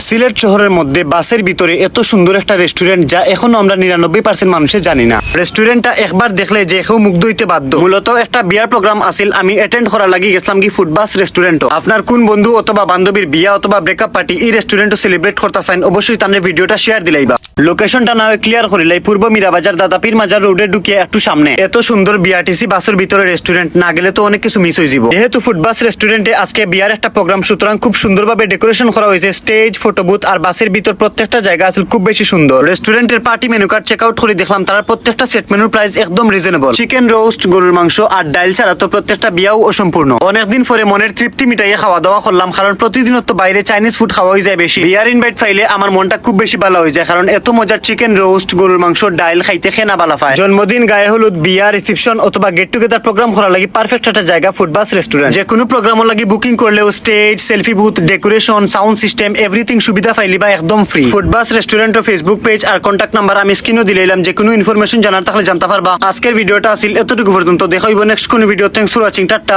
সিলেট শহরের মধ্যে বাসের ভিতরে এত সুন্দর একটা রেস্টুরেন্ট যা এখনো আমরা 99% মানুষে জানি না। রেস্টুরেন্টটা একবার দেখলে যে কেউ মুগ্ধ হইতে বাধ্য। মূলত একটা বিয়ার প্রোগ্রাম আসিল, আমি অ্যাটেন্ড করা লাগি গেছিলাম কি ফুডবাস রেস্টুরেন্টও। আপনার কোন বন্ধু অথবা বান্ধবীর বিয়া অথবা ব্রেকআপ পার্টি এই রেস্টুরেন্টও সেলিব্রেট করতে চান, অবশ্যই তাদের ভিডিওটা শেয়ার দিলাইবা। লোকেশনটা না ক্লিয়ার করিলাই পূর্ব মীরাবাজার দাদাপীর মাজার রোডে ঢুকিয়ে একটু সামনে। এত সুন্দর বিআরটিসি বাসের ভিতরে রেস্টুরেন্ট, না গেলে তো অনেক কিছু মিস হয়ে যাব। যেহেতু ফুডবাস রেস্টুরেন্টে আজকে বিয়ার একটা প্রোগ্রাম, সুতরাং খুব সুন্দরভাবে ডেকোরেশন করা হয়েছে। স্টেজ, ফটোবুথ আর বাসের ভিতর প্রত্যেকটা জায়গা আছে খুব বেশি সুন্দর। রেস্টুরেন্টের party menu card check out করে দেখলাম তারা প্রত্যেকটা সেট মেনুর প্রাইস একদম রিজনেবল। চিকেন রোস্ট, গরুর মাংস আর ডাইল ছাড়া তো প্রত্যেকটা বিয়াও অসম্পূর্ণ। অনেকদিন পরে মনের তৃপ্তি মিটাইয়ে খাওয়া দাওয়া করলাম, কারণ প্রতিদিন তো বাইরে চাইনিজ ফুড খাওয়া হয়ে যায় বেশি। বিয়ার ইনভাইট পাইলে আমার মনটা খুব বেশি ভালো হয়ে যায়, কারণ এত মজার চিকেন রোস্ট, গরুর মাংস, ডাইল খাইতে খেনা বালা পায়। জন্মদিন, গায়ে হলুদ, বিয়া, রিসেপশন অথবা গেট টুগেদার প্রোগ্রাম করা লাগি পারফেক্ট একটা জায়গা ফুডবাস রেস্টুরেন্ট। যে কোনো প্রোগ্রামের লাগি বুকিং করলেও stage, selfie booth, decoration, sound system everything সুবিধা পাইলি বা একদম ফ্রি। ফুডবাস রেস্টুরেন্টের ফেসবুক পেজ আর কন্টাক্ট নাম্বার আমি স্ক্রিনও দিলাম, যে কোনো ইনফরমেশন জানার থাকলে জানতে পারবা। আজকের ভিডিওটা আসিল এতটুকু পর্যন্ত, দেখা হইব নেক্সট কোন video. Thanks for watching, tata.